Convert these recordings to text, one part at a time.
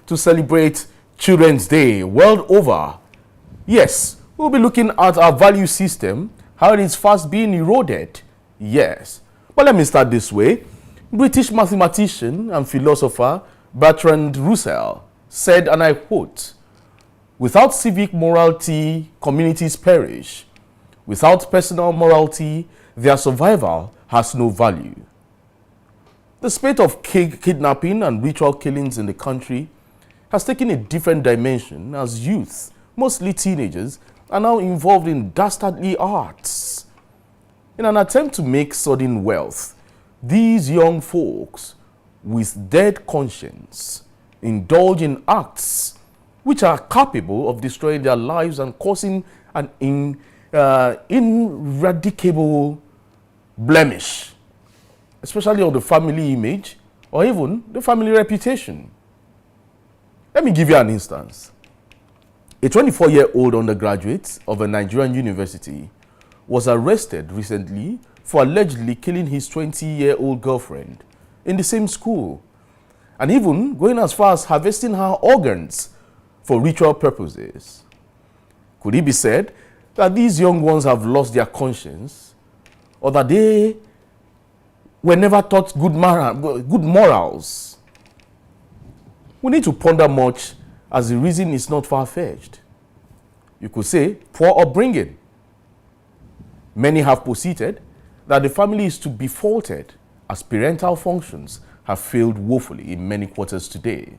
to celebrate Children's Day world over. Yes, we'll be looking at our value system, how it is fast being eroded. Yes, but let me start this way. British mathematician and philosopher Bertrand Russell said, and I quote, "Without civic morality, communities perish. Without personal morality, their survival has no value." The spate of kidnapping and ritual killings in the country has taken a different dimension as youth, mostly teenagers, are now involved in dastardly arts. In an attempt to make sudden wealth, these young folks with dead conscience indulge in acts which are capable of destroying their lives and causing an ineradicable blemish, especially on the family image or even the family reputation. Let me give you an instance. A 24-year-old undergraduate of a Nigerian university was arrested recently for allegedly killing his 20-year-old girlfriend in the same school, and even going as far as harvesting her organs for ritual purposes. Could it be said that these young ones have lost their conscience, or that they were never taught good morals? We need to ponder much, as the reason is not far-fetched. You could say poor upbringing. Many have posited that the family is to be faulted, as parental functions have failed woefully in many quarters today.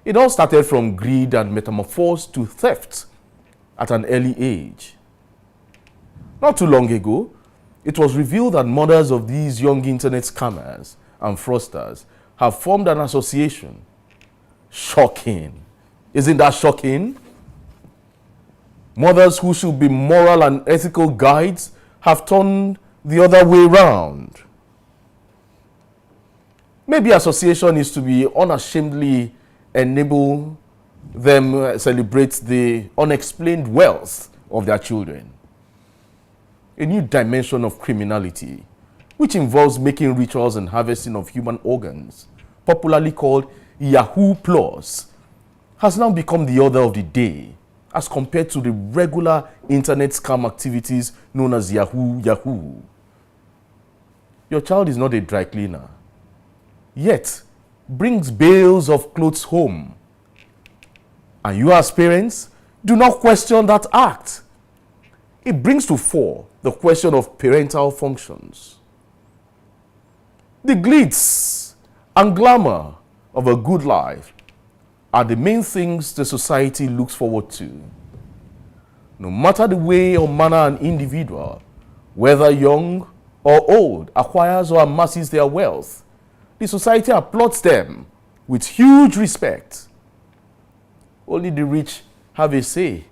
It all started from greed and metamorphosed to theft at an early age. Not too long ago, it was revealed that mothers of these young internet scammers and fraudsters have formed an association. Shocking. Isn't that shocking? Mothers who should be moral and ethical guides have turned the other way round. Maybe association is to be unashamedly enable them celebrate the unexplained wealth of their children. A new dimension of criminality, which involves making rituals and harvesting of human organs, popularly called Yahoo Plus, has now become the order of the day as compared to the regular internet scam activities known as Yahoo Yahoo. Your child is not a dry cleaner, yet brings bales of clothes home. And you as parents, do not question that act. It brings to fore the question of parental functions. The glitz and glamour of a good life are the main things the society looks forward to. No matter the way or manner an individual, whether young or old, acquires or amasses their wealth, the society applauds them with huge respect. Only the rich have a say,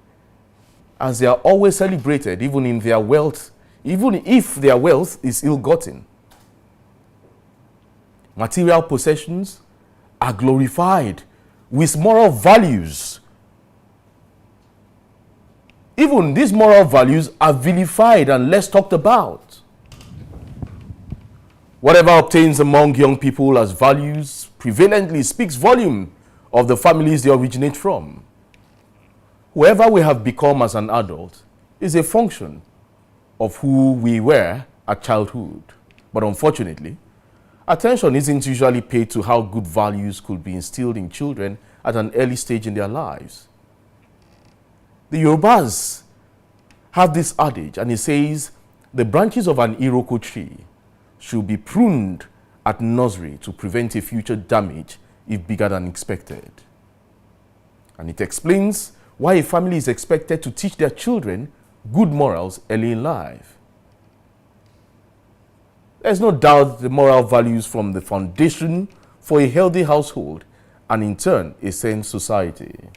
as they are always celebrated even in their wealth, even if their wealth is ill-gotten. Material possessions are glorified with moral values. Even these moral values are vilified and less talked about. Whatever obtains among young people as values prevalently speaks volume of the families they originate from. Whoever we have become as an adult is a function of who we were at childhood. But unfortunately, attention isn't usually paid to how good values could be instilled in children at an early stage in their lives. The Yorubas have this adage, and it says, the branches of an iroko tree should be pruned at nursery to prevent a future damage if bigger than expected. And it explains why a family is expected to teach their children good morals early in life. There's no doubt the moral values form the foundation for a healthy household and in turn a sane society.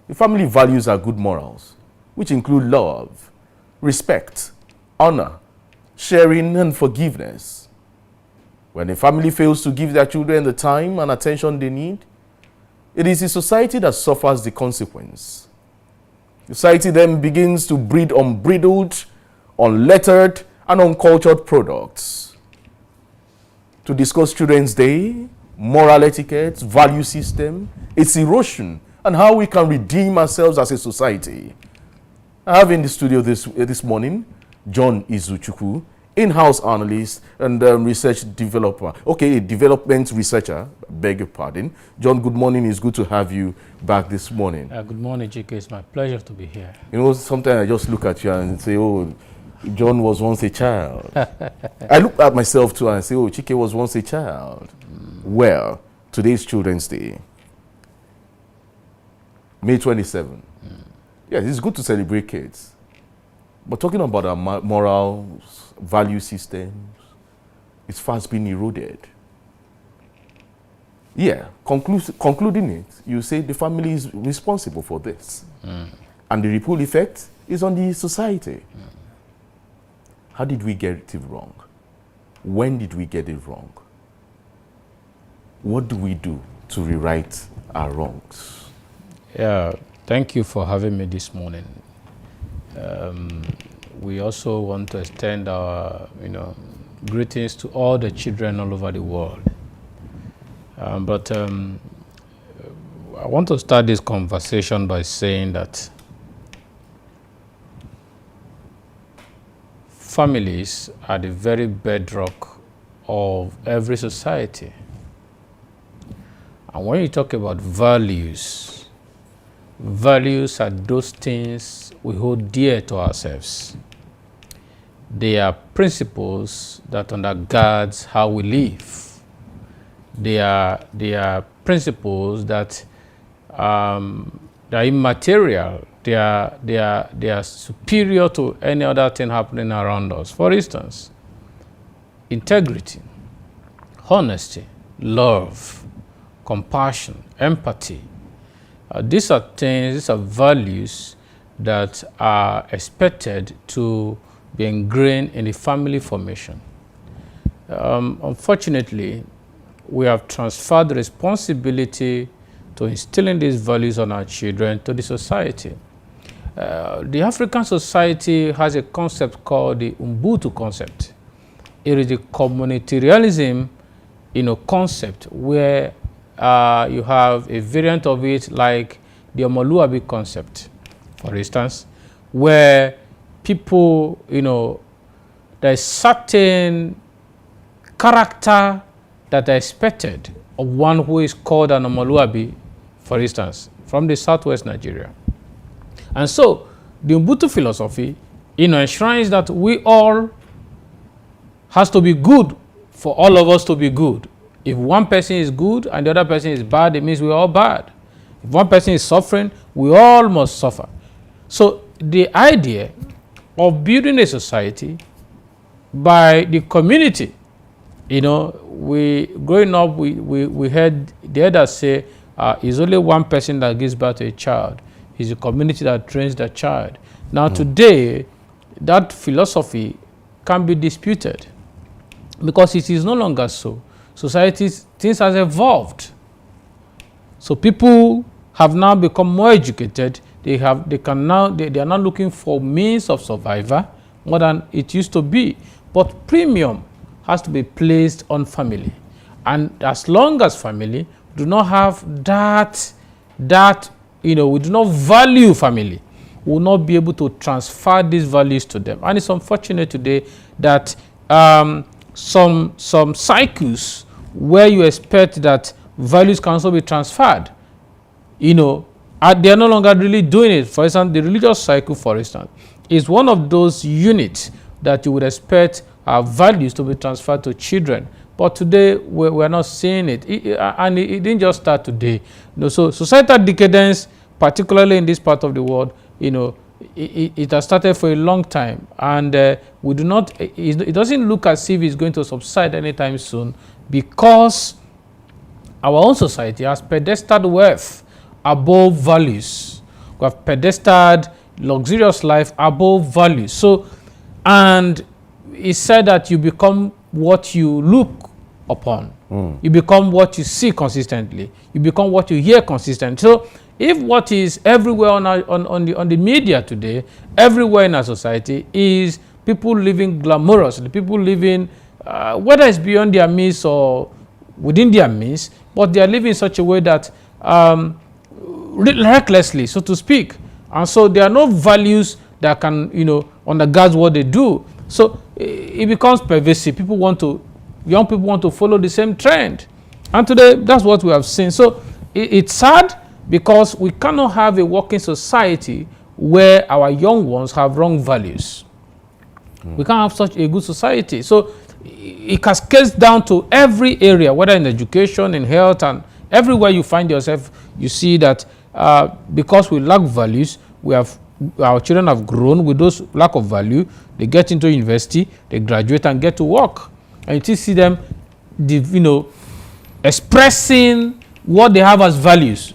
The family values are good morals, which include love, respect, honor, sharing, and forgiveness. When a family fails to give their children the time and attention they need, it is the society that suffers the consequence. Society then begins to breed unbridled, unlettered, and uncultured products. To discuss Children's Day, moral etiquette, value system, its erosion, and how we can redeem ourselves as a society. I have in the studio this morning John Izuchukwu, in-house analyst and research developer. Okay, a development researcher, beg your pardon. John, good morning. It's good to have you back this morning. Good morning, Chike. It's my pleasure to be here. You know, sometimes I just look at you and say, oh, John was once a child. I look at myself too and say, oh, Chike was once a child. Well, today's Children's Day, May 27. Yes, it's good to celebrate kids. But talking about our morals, value systems, it's fast being eroded. Yeah, concluding it, you say the family is responsible for this. And the ripple effect is on the society. How did we get it wrong? When did we get it wrong? What do we do to rewrite our wrongs? Yeah, thank you for having me this morning. We also want to extend our, greetings to all the children all over the world. But I want to start this conversation by saying that families are the very bedrock of every society. And when you talk about values, values are those things we hold dear to ourselves. They are principles that undergirds how we live. They are principles that are immaterial. They are superior to any other thing happening around us. For instance, integrity, honesty, love, compassion, empathy. These are values that are expected to be ingrained in the family formation. Unfortunately, we have transferred the responsibility to instilling these values on our children to the society. The African society has a concept called the Ubuntu concept. It is the communitarianism, concept where you have a variant of it like the Omoluabi concept, for instance, where people, there's certain character that are expected of one who is called an Omoluabi, for instance, from the southwest Nigeria. And so the Ubuntu philosophy, enshrines that we all has to be good for all of us to be good. If one person is good and the other person is bad, it means we're all bad. If one person is suffering, we all must suffer. So the idea of building a society by the community, growing up, we heard the elders say, it's only one person that gives birth to a child. It's the community that trains the child. Now today, that philosophy can be disputed because it is no longer so. Societies, things have evolved. So people have now become more educated. They are now looking for means of survival more than it used to be. But premium has to be placed on family. And as long as family do not have we do not value family, we will not be able to transfer these values to them. And it's unfortunate today that some cycles where you expect that values can also be transferred, they are no longer really doing it. For instance, the religious cycle, for instance, is one of those units that you would expect values to be transferred to children. But today, we're not seeing it. And it didn't just start today. So societal decadence, particularly in this part of the world, it has started for a long time. And it doesn't look as if it's going to subside anytime soon because our own society has pedestaled wealth above values. We have pedestaled luxurious life above values. So, and it's said that you become what you look upon. You become what you see consistently. You become what you hear consistently. So, if what is everywhere on the media today, everywhere in our society, is people living glamorously, people living, whether it's beyond their means or within their means, but they are living in such a way that recklessly, so to speak. And so there are no values that can, undergird what they do. So it becomes pervasive. Young people want to follow the same trend. And today, that's what we have seen. So it's sad because we cannot have a working society where our young ones have wrong values. We can't have such a good society. So it cascades down to every area, whether in education, in health, and everywhere you find yourself, you see that because we lack values, our children have grown with those lack of value. They get into university, they graduate and get to work. And you still see them, expressing what they have as values.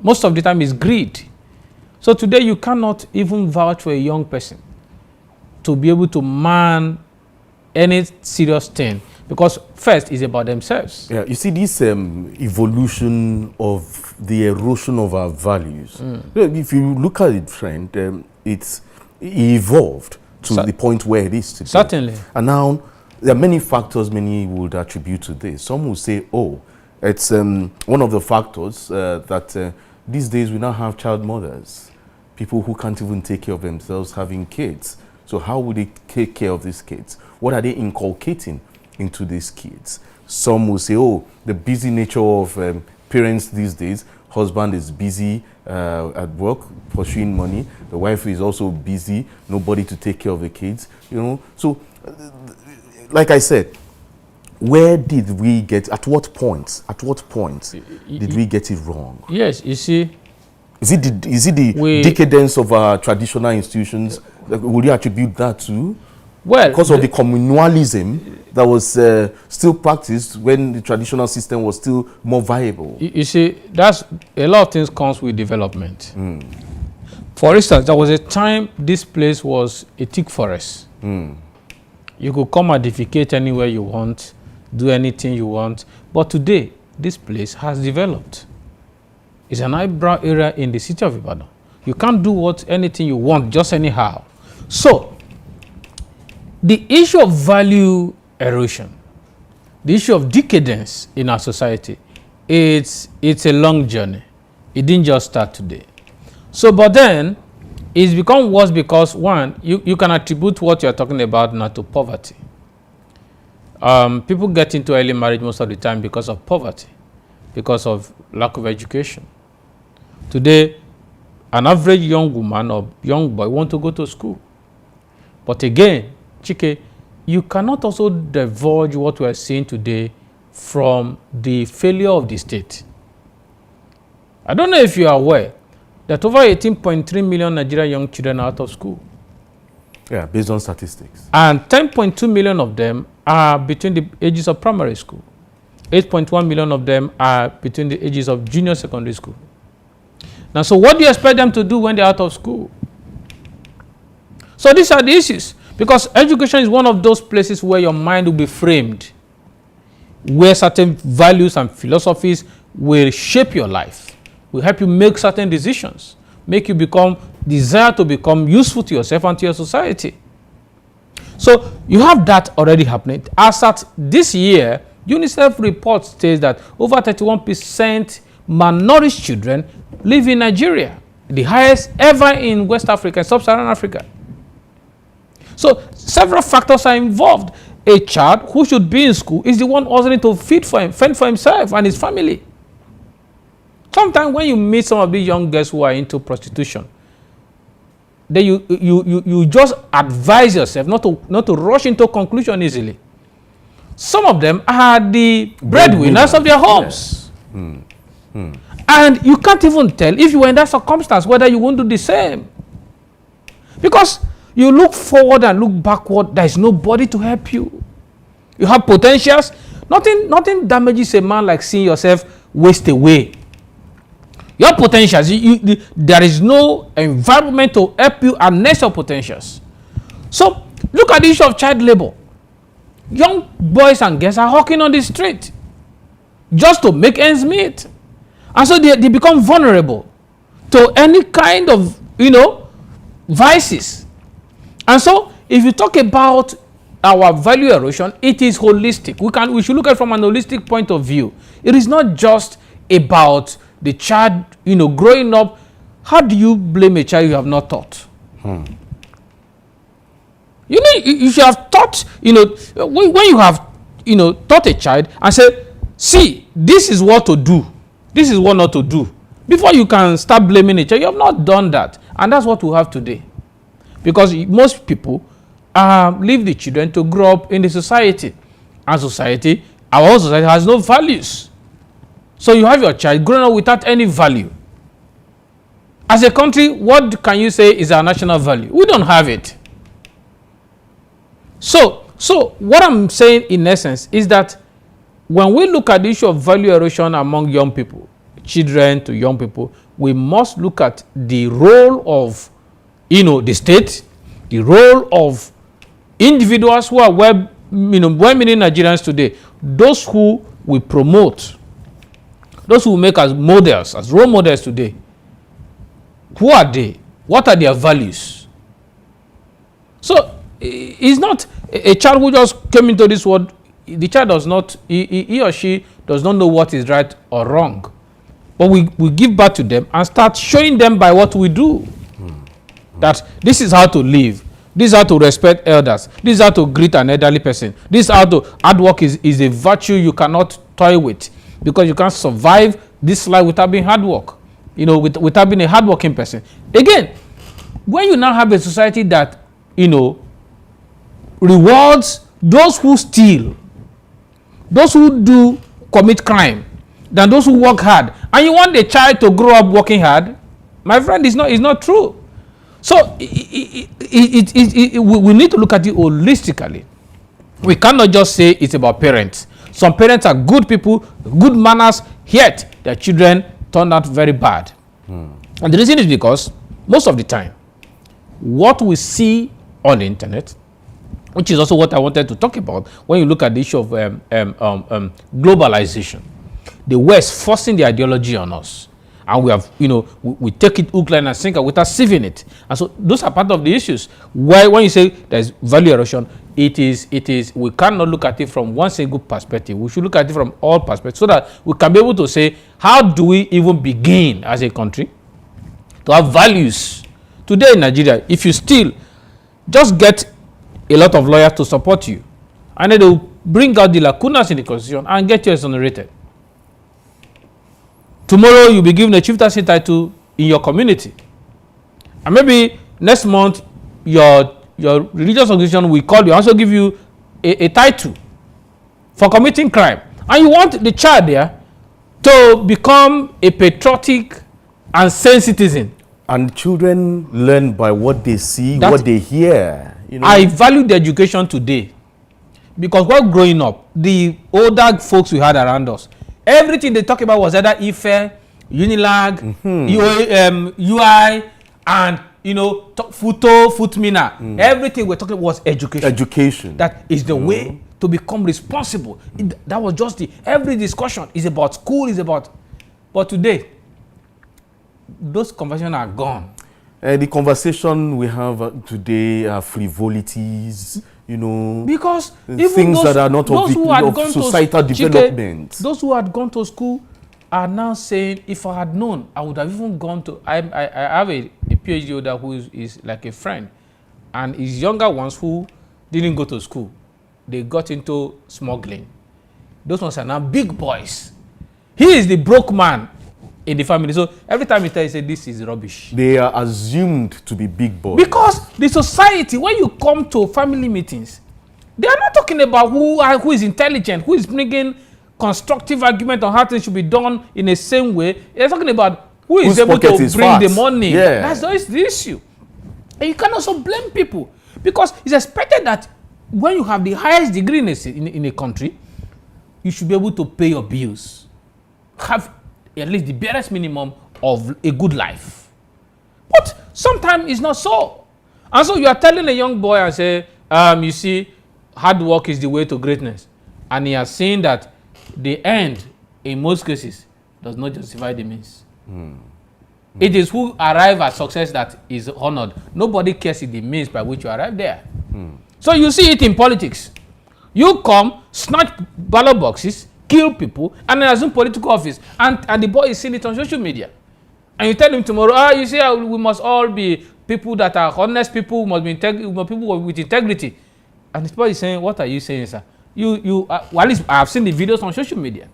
Most of the time is greed. So today you cannot even vouch for a young person to be able to man any serious thing, because first is about themselves. Yeah, you see this evolution of the erosion of our values. If you look at it, friend, it's evolved to the point where it is today. Certainly. And now there are many factors many would attribute to this. Some will say, oh, it's one of the factors that these days we now have child mothers, people who can't even take care of themselves having kids. So how would they take care of these kids? What are they inculcating into these kids? Some will say, oh, the busy nature of parents these days. Husband is busy at work, pursuing money. The wife is also busy, nobody to take care of the kids. So like I said, where did we get, at what point did we get it wrong? Yes, you see. Is it the decadence of our traditional institutions? Would you attribute that to? Well, because of the communalism that was still practiced when the traditional system was still more viable. You see, that's a lot of things comes with development. For instance, there was a time this place was a thick forest. You could come and defecate anywhere you want, do anything you want. But today, this place has developed. It's an eyebrow area in the city of Ibadan. You can't do anything you want just anyhow. So, the issue of value erosion, the issue of decadence in our society, it's a long journey. It didn't just start today. So, but then, it's become worse because, one, you can attribute what you're talking about now to poverty. People get into early marriage most of the time because of poverty, because of lack of education. Today, an average young woman or young boy want to go to school. But again, Chike, you cannot also divulge what we are seeing today from the failure of the state. I don't know if you are aware that over 18.3 million Nigerian young children are out of school. Yeah, based on statistics. And 10.2 million of them are between the ages of primary school. 8.1 million of them are between the ages of junior secondary school. Now, so what do you expect them to do when they're out of school? So these are the issues. Because education is one of those places where your mind will be framed, where certain values and philosophies will shape your life, will help you make certain decisions, make you desire to become useful to yourself and to your society. So you have that already happening. As at this year, UNICEF report states that over 31% malnourished children live in Nigeria, the highest ever in West Africa, Sub-Saharan Africa. So several factors are involved. A child who should be in school is the one hustling to fend for himself and his family. Sometimes when you meet some of these young girls who are into prostitution, then you just advise yourself not to rush into conclusion easily. Some of them are the breadwinners of their homes. Yes. And you can't even tell if you were in that circumstance whether you won't do the same. Because you look forward and look backward, there is nobody to help you. You have potentials. Nothing damages a man like seeing yourself waste away. Your potentials, there is no environment to help you harness your potentials. So, look at the issue of child labor. Young boys and girls are hawking on the street just to make ends meet. And so they become vulnerable to any kind of, vices. And so, if you talk about our value erosion, it is holistic. We should look at it from an holistic point of view. It is not just about the child, growing up. How do you blame a child you have not taught? You should have taught, when you have, taught a child and said, see, this is what to do. This is what not to do. Before you can start blaming a child, you have not done that. And that's what we have today. Because most people leave the children to grow up in the society. And society, our own society, has no values. So you have your child growing up without any value. As a country, what can you say is our national value? We don't have it. So what I'm saying in essence is that when we look at the issue of value erosion among young people, children to young people, we must look at the role of, the state, the role of individuals who are well-meaning Nigerians today, those who we promote, those who make us models, as role models today. Who are they? What are their values? So, it's not a child who just came into this world. The child does not, he or she does not know what is right or wrong. But we give birth to them and start showing them by what we do. That this is how to live. This is how to respect elders. This is how to greet an elderly person. This is how to, hard work is a virtue you cannot toy with. Because you can't survive this life without being hard work. Without being a hardworking person. Again, when you now have a society that, rewards those who steal, those who commit crime, than those who work hard, and you want a child to grow up working hard, my friend, it's not true. So we need to look at it holistically. We cannot just say it's about parents. Some parents are good people, good manners, yet their children turned out very bad. And the reason is because most of the time, what we see on the internet, which is also what I wanted to talk about when you look at the issue of globalization, the West forcing the ideology on us, and we have, we take it hook, line, and sinker without sieving it. And so those are part of the issues. Why, when you say there's value erosion, it is we cannot look at it from one single perspective. We should look at it from all perspectives so that we can be able to say, how do we even begin as a country to have values? Today in Nigeria, if you steal, just get a lot of lawyers to support you, and then they'll bring out the lacunas in the constitution and get you exonerated. Tomorrow you'll be given a chieftaincy title in your community, and maybe next month your religious organization will call you, also give you a title for committing crime, and you want the child there to become a patriotic and sane citizen. And children learn by what they see, what they hear. I value the education today because while growing up, the older folks we had around us, everything they talk about was either IFE, Unilag, UI, and Futmina. Everything we're talking about was education. Education. That is the way to become responsible. That was just every discussion is about school, is about. But today, those conversations are gone. The conversation we have today are frivolities, because things that are not of societal development. Those who had gone to school are now saying, if I had known, I would have even gone to. I have a PhD holder who is like a friend, and his younger ones who didn't go to school, they got into smuggling. Those ones are now big boys. He is the broke man in the family. So every time he tells you, this is rubbish. They are assumed to be big boys. Because the society, when you come to family meetings, they are not talking about who is intelligent, who is bringing constructive argument on how things should be done in the same way. They're talking about who is able to bring the money. Yeah. That's always the issue. And you can also blame people. Because it's expected that when you have the highest degree in a country, you should be able to pay your bills. Have at least the barest minimum of a good life. But sometimes it's not so. And so you are telling a young boy and say, you see, hard work is the way to greatness. And he has seen that the end, in most cases, does not justify the means. It is who arrive at success that is honored. Nobody cares in the means by which you arrive there. So you see it in politics. You come, snatch ballot boxes, kill people, and then assume political office. And the boy is seeing it on social media. And you tell him tomorrow, you see, we must all be people that are honest people, must be people with integrity. And the boy is saying, what are you saying, sir? Well, at least I have seen the videos on social media.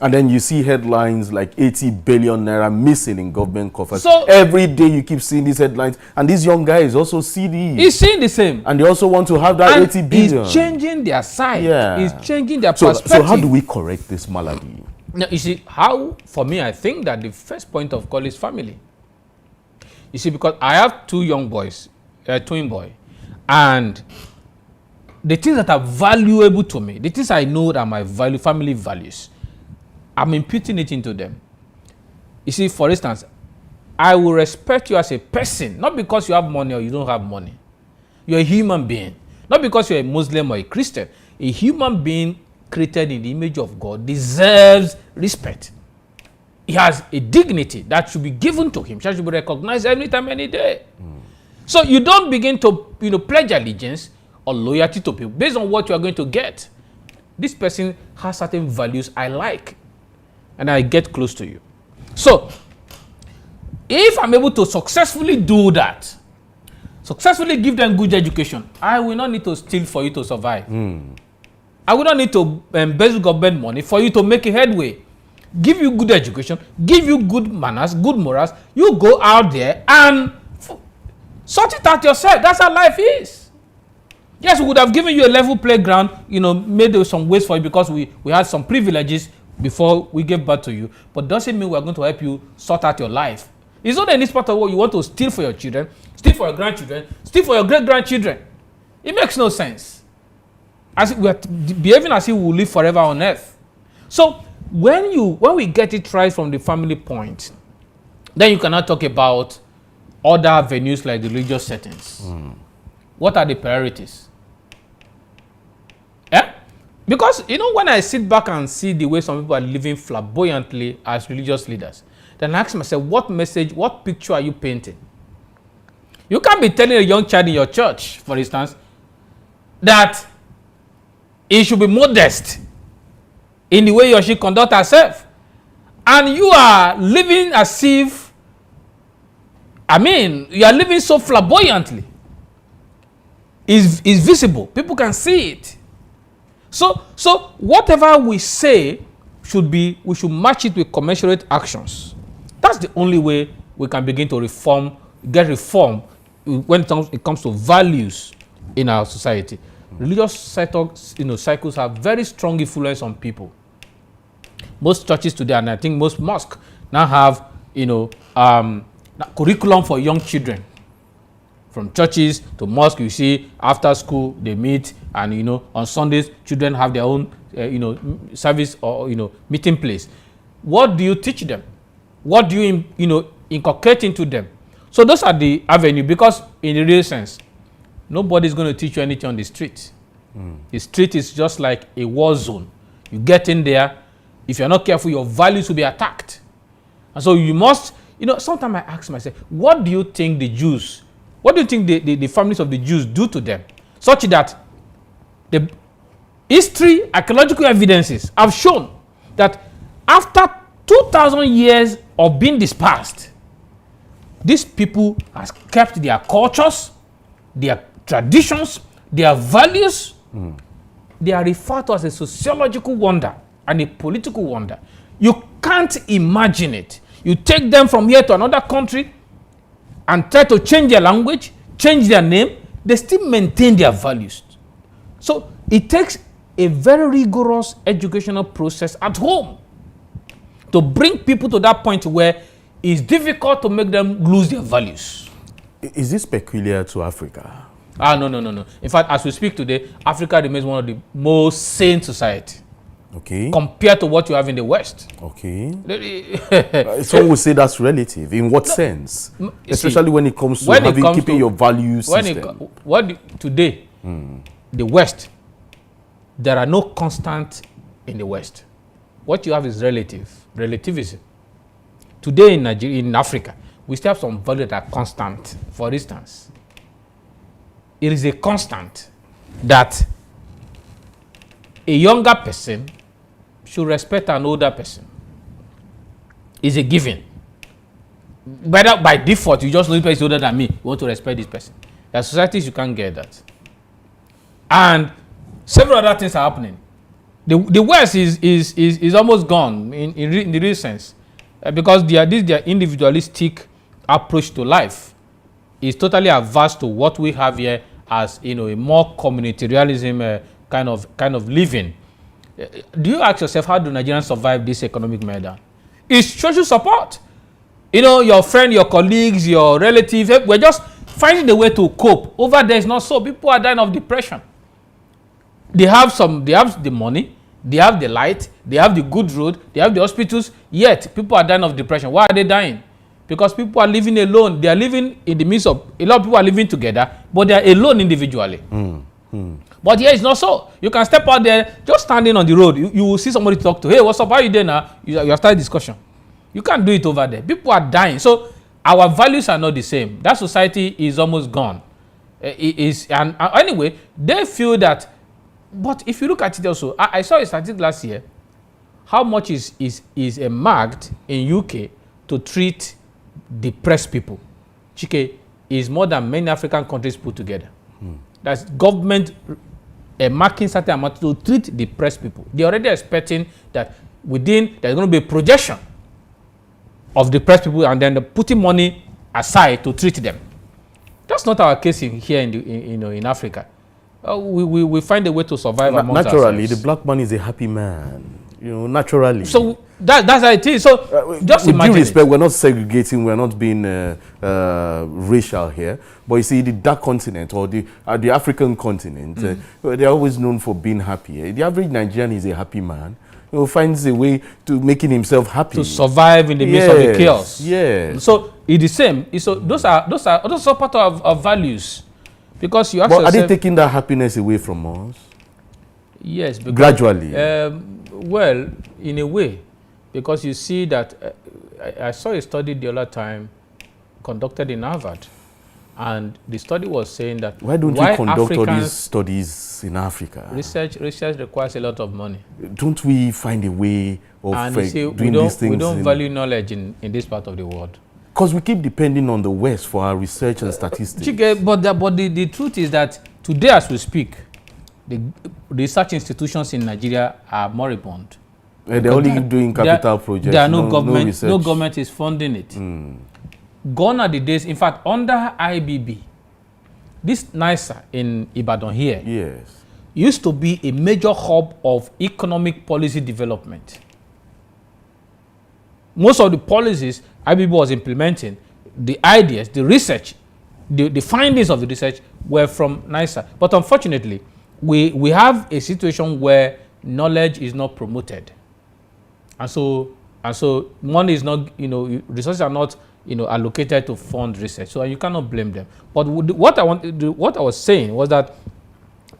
And then you see headlines like 80 billion naira missing in government coffers. So every day you keep seeing these headlines. And these young guys also see these. He's seeing the same. And they also want to have that and 80 billion. He's changing their side. Yeah. He's changing their perspective. So how do we correct this malady? Now, you see, how, for me, I think that the first point of call is family. You see, because I have two young boys, a twin boy, and the things that are valuable to me, the things I know that my family values, I'm imputing it into them. You see, for instance, I will respect you as a person, not because you have money or you don't have money. You're a human being. Not because you're a Muslim or a Christian. A human being created in the image of God deserves respect. He has a dignity that should be given to him, that should be recognized every time, any day. So you don't begin to pledge allegiance or loyalty to people based on what you are going to get. This person has certain values I like, and I get close to you. So if I'm able to successfully do that, successfully give them good education, I will not need to steal for you to survive. I will not need to embezzle government money for you to make a headway. Give you good education, give you good manners, good morals. You go out there and sort it out yourself. That's how life is. Yes, we would have given you a level playground, made some ways for you because we had some privileges before we gave birth to you. But doesn't mean we're going to help you sort out your life. It's not any part of what you want to steal for your children, steal for your grandchildren, steal for your great-grandchildren. It makes no sense. As we are behaving as if we will live forever on earth. So when we get it right from the family point, then you cannot talk about other avenues like the religious settings. What are the priorities? Yeah? Because, when I sit back and see the way some people are living flamboyantly as religious leaders, then I ask myself, what message, what picture are you painting? You can't be telling a young child in your church, for instance, that he should be modest in the way he or she conduct herself. And you are living as if, you are living so flamboyantly. It's visible. People can see it. So whatever we say we should match it with commensurate actions. That's the only way we can begin to get reform when it comes to values in our society. Religious cycles have very strong influence on people. Most churches today, and I think most mosques now have, curriculum for young children. From churches to mosque, you see, after school they meet, and on Sundays children have their own, service or meeting place. What do you teach them? What do you inculcate into them? So those are the avenue, because in the real sense, nobody's going to teach you anything on the street. The street is just like a war zone. You get in there, if you're not careful, your values will be attacked. And so you must, sometimes I ask myself, what do you think the families of the Jews do to them? Such that the history, archaeological evidences have shown that after 2,000 years of being dispersed, these people have kept their cultures, their traditions, their values. They are referred to as a sociological wonder and a political wonder. You can't imagine it. You take them from here to another country and try to change their language, change their name, they still maintain their values. So it takes a very rigorous educational process at home to bring people to that point where it's difficult to make them lose their values. Is this peculiar to Africa? No. In fact, as we speak today, Africa remains one of the most sane society. Okay. Compared to what you have in the West. Okay. Some would say that's relative. In what sense? Especially when it comes to keeping your value system. Today, the West, there are no constant in the West. What you have is relativism. Today in Nigeria, in Africa, we still have some values that are constant. For instance, it is a constant that a younger person should respect an older person. It's a given. Whether by default you just know this person is older than me, you want to respect this person. There are societies you can't get that. And several other things are happening. The West is almost gone in the real sense, because their individualistic approach to life is totally averse to what we have here as a more communitarianism kind of living. Do you ask yourself, how do Nigerians survive this economic meltdown? It's social support. Your friend, your colleagues, your relatives, we're just finding a way to cope. Over there, it's not so. People are dying of depression. They have the money, they have the light, they have the good road, they have the hospitals, yet people are dying of depression. Why are they dying? Because people are living alone. They are living in the midst of, a lot of people are living together, but they are alone individually. But here it's not so. You can step out there, just standing on the road, you will see somebody talk to. Hey, what's up? How are you doing now? You are starting discussion. You can't do it over there. People are dying. So our values are not the same. That society is almost gone. And anyway, they feel that. But if you look at it also, I saw a statistic last year. How much is marked in UK to treat depressed people? Chike, is more than many African countries put together. That's government marking certain amount to treat depressed people. They're already expecting that there's going to be a projection of depressed people, and then they're putting money aside to treat them. That's not our case here in Africa. We find a way to survive amongst naturally, ourselves. the black man is a happy man. Naturally. So that's how it is. So just with imagine due respect, it. we're not segregating, we're not being racial here. But you see, the dark continent or the African continent, they're always known for being happy. The average Nigerian is a happy man. Finds a way to making himself happy, to survive in the midst of the chaos. Yes. So it's the same. So those are part of values, because you ask But yourself, are they taking that happiness away from us? Yes, because, gradually. Well, in a way, because you see that I saw a study the other time conducted in Harvard, and the study was saying that why don't we conduct all these studies in Africa? Research requires a lot of money. Don't we find a way of doing these things? We don't value knowledge in this part of the world. Because we keep depending on the West for our research and statistics. Chike, but the truth is that today, as we speak, the research institutions in Nigeria are moribund. They're only doing capital projects. There are no government. No No government is funding it. Gone are the days. In fact, under IBB, this NISA in Ibadan here used to be a major hub of economic policy development. Most of the policies IBB was implementing, the ideas, the research, the findings of the research were from NISA. But unfortunately, we have a situation where knowledge is not promoted. And so money is not, resources are not, allocated to fund research. So you cannot blame them. But what I was saying was that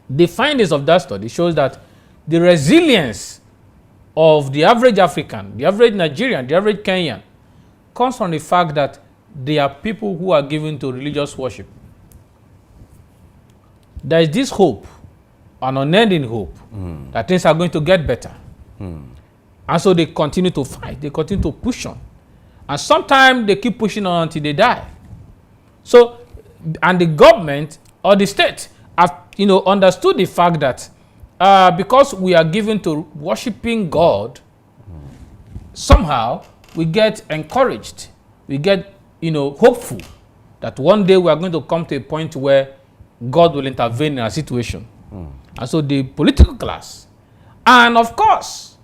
the findings of that study shows that the resilience of the average African, the average Nigerian, the average Kenyan comes from the fact that they are people who are given to religious worship. There is this hope, an unending hope, that things are going to get better. And so they continue to fight, they continue to push on. And sometimes they keep pushing on until they die. So, and the government or the state have, understood the fact that because we are given to worshiping God, somehow we get encouraged, we get, hopeful that one day we are going to come to a point where God will intervene in our situation. And so the political class, and of course,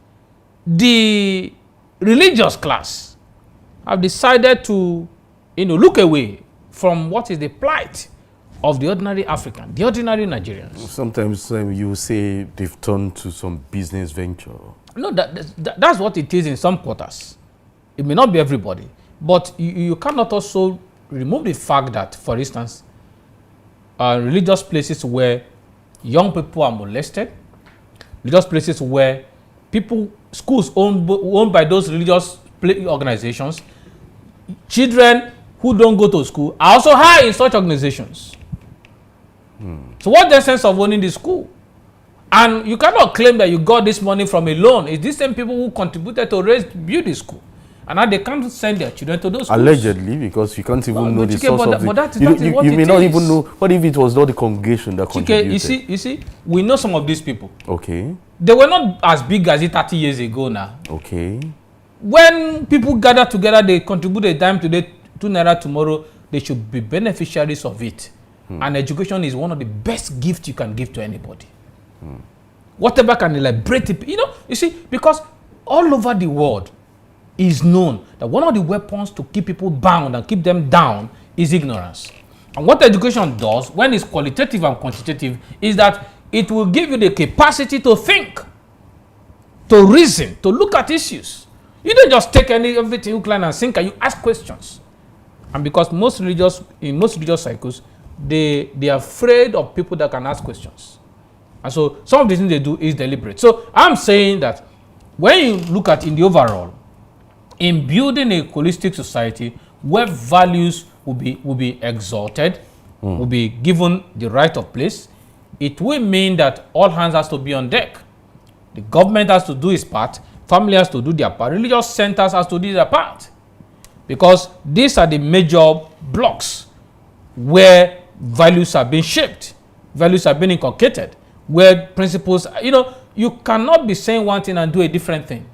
the religious class have decided to, look away from what is the plight of the ordinary African, the ordinary Nigerians. Sometimes you say they've turned to some business venture. No, that's what it is in some quarters. It may not be everybody, but you cannot also remove the fact that, for instance, religious places where young people are molested, religious places where schools owned by those religious organizations, children who don't go to school are also high in such organizations. So what's the sense of owning the school? And you cannot claim that you got this money from a loan. It's these same people who contributed to build the school. And now they can't send their children to those schools. Allegedly, because you can't even know the source of it. But you may not even know. What if it was not the congregation that contributed? You see, we know some of these people. Okay. They were not as big as it 30 years ago now. Okay. When people gather together, they contribute a dime today, 2 naira tomorrow, they should be beneficiaries of it. And education is one of the best gifts you can give to anybody. Whatever can liberate it. You see, because all over the world is known that one of the weapons to keep people bound and keep them down is ignorance. And what education does, when it's qualitative and quantitative, is that it will give you the capacity to think, to reason, to look at issues. You don't just take everything you can and think, and you ask questions. And because in most religious cycles, they are afraid of people that can ask questions. And so some of the things they do is deliberate. So I'm saying that when you look at in the overall, in building a holistic society where values will be exalted, will be given the right of place, it will mean that all hands has to be on deck. The government has to do its part, family has to do their part, religious centers has to do their part. Because these are the major blocks where values are being shaped, values are being inculcated, where principles, you cannot be saying one thing and do a different thing.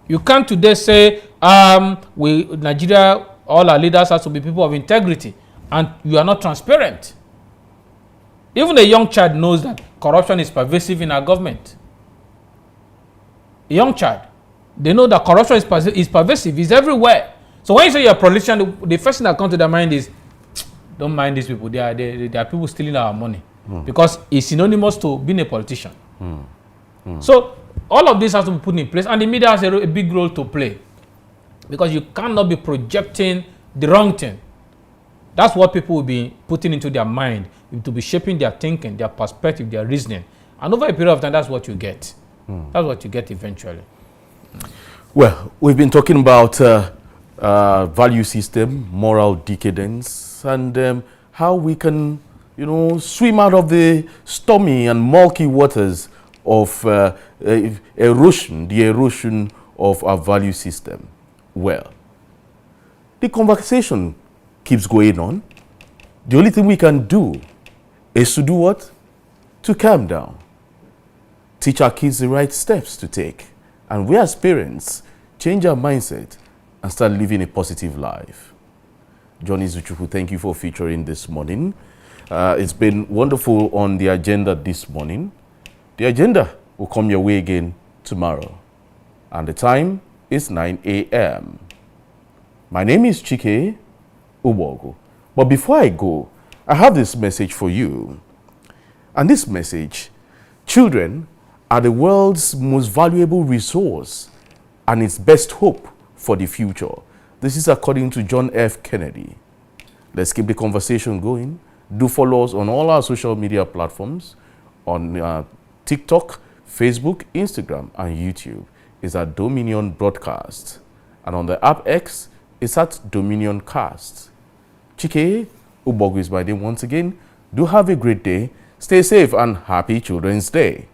You can't today say, Nigeria, all our leaders have to be people of integrity, and you are not transparent. Even a young child knows that corruption is pervasive in our government. A young child, they know that corruption is pervasive, it's everywhere. So when you say you're a politician, the first thing that comes to their mind is, don't mind these people, they are people stealing our money. Because it's synonymous to being a politician. So all of this has to be put in place, and the media has a big role to play, because you cannot be projecting the wrong thing. That's what people will be putting into their mind, to be shaping their thinking, their perspective, their reasoning. And over a period of time, that's what you get. That's what you get eventually. Well, we've been talking about value system, moral decadence, and how we can, swim out of the stormy and murky waters of the erosion of our value system. Well, the conversation keeps going on. The only thing we can do is to do what? To calm down. Teach our kids the right steps to take. And we as parents, change our mindset and start living a positive life. John Izuchukwu, thank you for featuring this morning. It's been wonderful on the agenda this morning. The agenda will come your way again tomorrow. And the time is 9 a.m. My name is Chike Ogbogu. But before I go, I have this message for you. And this message, children are the world's most valuable resource and its best hope for the future. This is according to John F. Kennedy. Let's keep the conversation going. Do follow us on all our social media platforms, on TikTok, Facebook, Instagram, and YouTube. It's at Dominion Broadcast. And on the app X, it's at Dominion Cast. Chike Ogbogu is my name once again. Do have a great day. Stay safe and happy Children's Day.